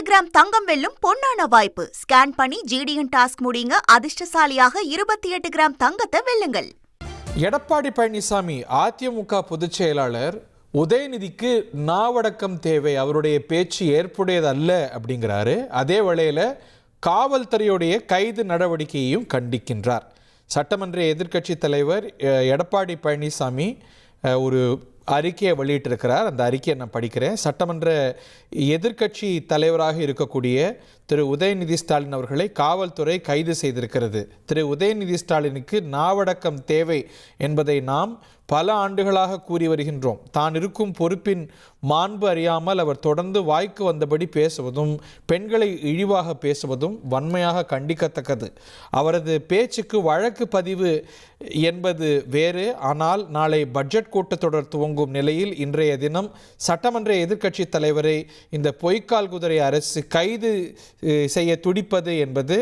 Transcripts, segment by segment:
Gram தங்கம் வெல்லும் பொன்னான வாய்ப்பு. ஸ்கேன் பண்ணி GDN டாஸ்க் முடியுங்க. அதிர்ஷ்டசாலியாக 28 கிராம் தங்கத்தை வெல்லுங்கள். எடப்பாடி பழனிசாமி அதிமுக பொதுச் செயலாளர் உதயநிதிக்கு நாவடக்கம் தேவை, அவருடைய பேச்சு ஏற்புடையது அல்ல அப்படிங்கிறாரு. அதே வேளையில் காவல்துறையுடைய கைது நடவடிக்கையையும் கண்டிக்கின்றார். சட்டமன்ற எதிர்க்கட்சி தலைவர் எடப்பாடி பழனிசாமி ஒரு அறிக்கையை வெளியிட்டிருக்கிறார். அந்த அறிக்கையை நான் படிக்கிறேன். சட்டமன்ற எதிர்க்கட்சி தலைவராக இருக்கக்கூடிய திரு உதயநிதி ஸ்டாலின் அவர்களை காவல்துறை கைது செய்திருக்கிறது. திரு உதயநிதி ஸ்டாலினுக்கு நாவடக்கம் தேவை என்பதை நாம் பல ஆண்டுகளாக கூறி வருகின்றோம். தான் இருக்கும் பொறுப்பின் மாண்பு அறியாமல் அவர் தொடர்ந்து வாய்க்கு வந்தபடி பேசுவதும் பெண்களை இழிவாக பேசுவதும் வன்மையாக கண்டிக்கத்தக்கது. அவரது பேச்சுக்கு வழக்கு பதிவு என்பது வேறு. ஆனால் நாளை பட்ஜெட் கூட்டத்தொடர் துவங்கும் நிலையில் இன்றைய தினம் சட்டமன்ற எதிர்க்கட்சி தலைவரை இந்த பொய்க்கால் குதிரை அரசு கைது செய்ய துடிப்பது என்பது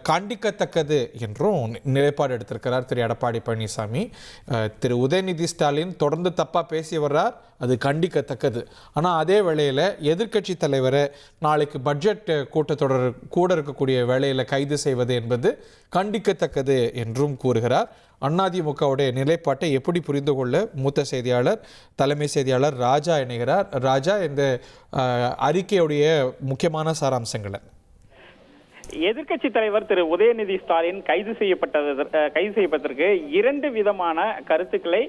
கண்டிக்கத்தக்கது என்றும் நிலைப்பாடு எடுத்திருக்கிறார் திரு எடப்பாடி பழனிசாமி. திரு உதயநிதி ஸ்டாலின் தொடர்ந்து தப்பாக பேசி வர்றார், அது கண்டிக்கத்தக்கது. ஆனால் அதே வேளையில் எதிர்க்கட்சி தலைவரை நாளைக்கு பட்ஜெட் கூட்டத்தொடர் கூட இருக்கக்கூடிய வேளையில் கைது செய்வது என்பது கண்டிக்கத்தக்கது என்றும் கூறுகிறார். அதிமுகவுடைய நிலைப்பாட்டை எப்படி புரிந்து கொள்ள மூத்த செய்தியாளர் தலைமை செய்தியாளர் ராஜா இணைகிறார். ராஜா, இந்த அறிக்கையுடைய முக்கியமான சாராம்சங்களை. எதிர்க்கட்சி தலைவர் திரு உதயநிதி ஸ்டாலின் கைது செய்யப்பட்டதற்கு இரண்டு விதமான கருத்துக்களை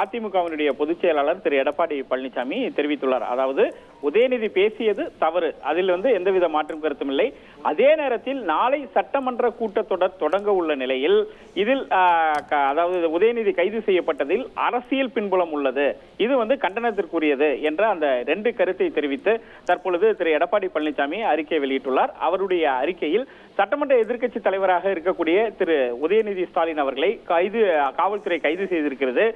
அதிமுகவினுடைய பொதுச் செயலாளர் திரு எடப்பாடி பழனிசாமி தெரிவித்துள்ளார். அதாவது உதயநிதி பேசியது தவறு, அதில் எந்தவித மாற்றும் கருத்தும் இல்லை. அதே நேரத்தில் நாளை சட்டமன்ற கூட்டத்தொடர் தொடங்க உள்ள நிலையில் இதில் அதாவது உதயநிதி கைது செய்யப்பட்டதில் அரசியல் பின்புலம் உள்ளது, இது கண்டனத்திற்குரியது என்ற அந்த ரெண்டு கருத்தை தெரிவித்து தற்பொழுது திரு எடப்பாடி பழனிசாமி அறிக்கை வெளியிட்டுள்ளார். அவருடைய அறிக்கையில் சட்டமன்ற எதிர்க்கட்சி தலைவராக இருக்கக்கூடிய திரு உதயநிதி ஸ்டாலின் அவர்களை காவல்துறை கைது செய்திருக்கிறது.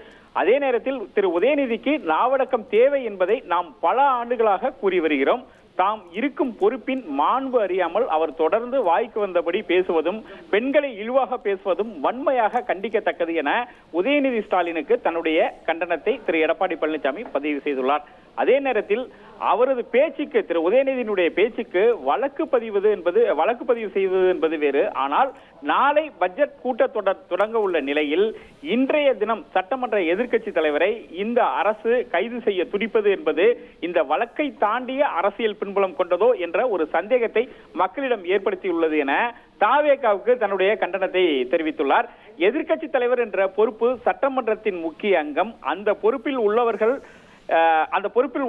அதே நேரத்தில் திரு உதயநிதிக்கு நாவடக்கம் தேவை என்பதை நாம் பல ஆண்டுகளாக கூறி வருகிறோம். தாம் இருக்கும் பொறுப்பின் மாண்பு அறியாமல் அவர் தொடர்ந்து வாய்க்கு வந்தபடி பேசுவதும் பெண்களை இழிவாக பேசுவதும் வன்மையாக கண்டிக்கத்தக்கது என உதயநிதி ஸ்டாலினுக்கு தன்னுடைய கண்டனத்தை திரு எடப்பாடி பழனிசாமி பதிவு செய்துள்ளார். அதே நேரத்தில் அவரது பேச்சுக்கு திரு உதயநிதியினுடைய பேச்சுக்கு வழக்கு பதிவு செய்வது என்பது வேறு. ஆனால் நாளை பட்ஜெட் கூட்டத்தொடர் தொடங்க உள்ள நிலையில் இன்றைய தினம் சட்டமன்ற எதிர்க்கட்சி தலைவரை இந்த அரசு கைது செய்ய துடிப்பது என்பது இந்த வழக்கை தாண்டிய அரசியல் பின்புலம் கொண்டதோ என்ற ஒரு சந்தேகத்தை மக்களிடம் ஏற்படுத்தியுள்ளது என தாவேகாவுக்கு தன்னுடைய கண்டனத்தை தெரிவித்துள்ளார். எதிர்க்கட்சி தலைவர் என்ற பொறுப்பு சட்டமன்றத்தின் முக்கிய அங்கம். அந்த பொறுப்பில்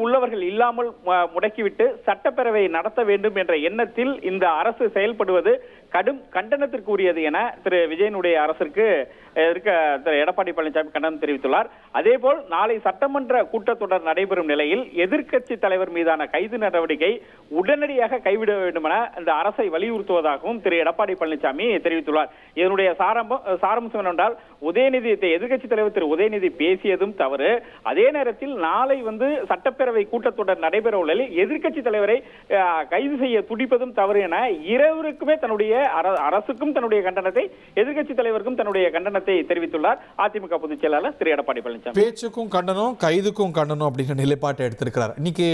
உள்ளவர்கள் இல்லாமல் முடக்கிவிட்டு சட்டப்பேரவை நடத்த வேண்டும் என்ற எண்ணத்தில் இந்த அரசு செயல்படுவது கடும் கண்டனத்திற்குரியது என திரு விஜயனுடைய அரசிற்கு திரு எடப்பாடி பழனிசாமி கண்டனம் தெரிவித்துள்ளார். அதேபோல் நாளை சட்டமன்ற கூட்டத்தொடர் நடைபெறும் நிலையில் எதிர்க்கட்சி தலைவர் மீதான கைது நடவடிக்கை உடனடியாக கைவிட வேண்டும் என இந்த அரசை வலியுறுத்துவதாகவும் திரு எடப்பாடி பழனிசாமி தெரிவித்துள்ளார். இதனுடைய சாராம்சம் என்னவென்றால் எதிர்க்கட்சி தலைவர் திரு உதயநிதி பேசியதும் தவறு. அதே நேரத்தில் நாளை சட்டப்பேரவை கூட்டத்தொடர் நடைபெற உள்ள எதிர்க்கட்சி தலைவரை கைது செய்ய துடிப்பதும் தவறு என இருவருக்குமே தன்னுடைய அரசுக்கும் தன்னுடைய கண்டனத்தை எதிர்க்கட்சி தலைவருக்கும் தன்னுடைய கண்டனத்தை தெரிவித்துள்ளார் அதிமுக பொதுச் செயலாளர் திரு எடப்பாடி பழனிசாமி. பேச்சுக்கும் கண்டனம், கைதுக்கும் கண்டனம் அப்படிங்கிற நிலைப்பாட்டை எடுத்திருக்கிறார். இன்னைக்கு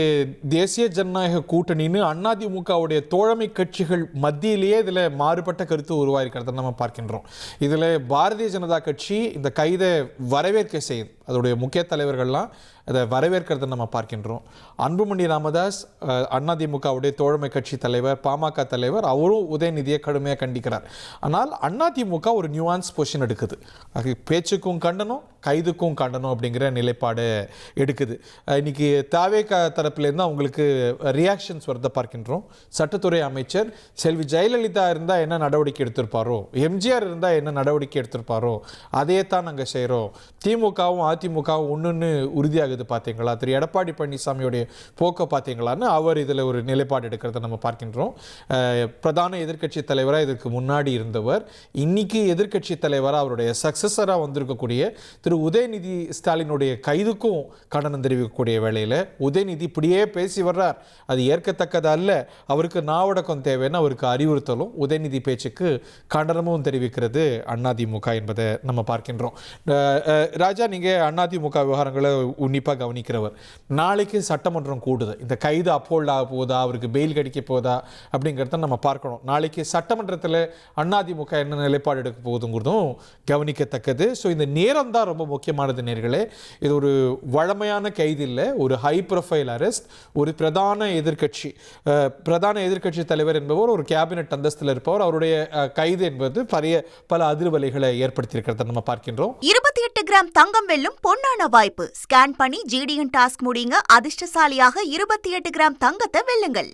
தேசிய ஜனநாயக கூட்டணின்னு அதிமுகவுடைய தோழமை கட்சிகள் மத்தியிலேயே இதுல மாறுபட்ட கருத்து உருவாயிருக்கிறத நம்ம பார்க்கின்றோம். இதுல பாரதிய ஜனதா கட்சி இந்த கைதை வரவேற்க செய்யுது. அதோடைய முக்கிய தலைவர்கள்லாம் அதை வரவேற்கிறத நம்ம பார்க்கின்றோம். அன்புமணி ராமதாஸ் அதிமுகவுடைய தோழமை கட்சி தலைவர், பாமக தலைவர், அவரும் உதயநிதியை கடுமையாக கண்டிக்கிறார். ஆனால் அதிமுக ஒரு நியூவான்ஸ் பொசிஷன் எடுக்குது. பேச்சுக்கும் கண்டனம், கைதுக்கும் கண்டனம் அப்படிங்கிற நிலைப்பாடு எடுக்குது. இன்னைக்கு தாவேகா தரப்பிலேருந்து அவங்களுக்கு ரியாக்ஷன்ஸ் வரதை பார்க்கின்றோம். சட்டத்துறை அமைச்சர் செல்வி ஜெயலலிதா இருந்தால் என்ன நடவடிக்கை எடுத்திருப்பாரோ, எம்ஜிஆர் இருந்தால் என்ன நடவடிக்கை எடுத்திருப்பாரோ அதையே தான் நாங்கள் செய்கிறோம். திமுகவும் அதிமுகவும் ஒன்றுன்னு உறுதியாகுது பார்த்தீங்களா, திரு எடப்பாடி பழனிசாமியுடைய போக்கை பார்த்தீங்களான்னு அவர் இதில் ஒரு நிலைப்பாடு எடுக்கிறத நம்ம பார்க்கின்றோம். பிரதான எதிர்க்கட்சி தலைவராக இதற்கு முன்னாடி இருந்தவர், இன்னைக்கு எதிர்க்கட்சி தலைவராக அவருடைய சக்சஸராக வந்திருக்கக்கூடிய திரு உதயநிதி ஸ்டாலினுடைய கைதுக்கும் கண்டனம் தெரிவிக்கக்கூடிய வேளையில் உதயநிதி இப்படியே பேசி வர்றார், அது ஏற்கத்தக்கது அல்ல, அவருக்கு நாவடக்கம் தேவைன்னு அவருக்கு அறிவுறுத்தலும் உதயநிதி பேச்சுக்கு கண்டனமும் தெரிவிக்கிறது அதிமுக என்பதை நம்ம பார்க்கின்றோம். ராஜா, நீங்கள் அதிமுக விவகாரங்களை உன்னிப்பாக கவனிக்கிறவர். நாளைக்கு சட்டமன்றம் கூடுது, இந்த கைது அப்போல்ட் ஆக போதா, அவருக்கு பெயில் கிடைக்க போதா அப்படிங்கிறத நம்ம பார்க்கணும். நாளைக்கு சட்டமன்றத்தில் அதிமுக என்ன நிலைப்பாடு எடுக்க போகுதுங்கிறதும் கவனிக்கத்தக்கது. ஸோ இந்த நேரம் தான் ரொம்ப முக்கியமானது நேர்களே. இது ஒரு வழமையான கைது இல்லை, ஒரு ஹை ப்ரொஃபைல் அரெஸ்ட். ஒரு பிரதான எதிர்க்கட்சி தலைவர் என்பவர் ஒரு கேபினெட் அந்தஸ்தில் இருப்பவர். அவருடைய கைது என்பது பல அதிர்வலைகளை ஏற்படுத்தியிருக்கிறத நம்ம பார்க்கின்றோம். 28 கிராம் தங்கம் வெல்லும் பொன்னான வாய்ப்பு. ஸ்கேன் பண்ணி ஜிடிஎன் டாஸ்க் முடியுங்க. அதிர்ஷ்டசாலியாக 28 கிராம் தங்கத்தை வெல்லுங்கள்.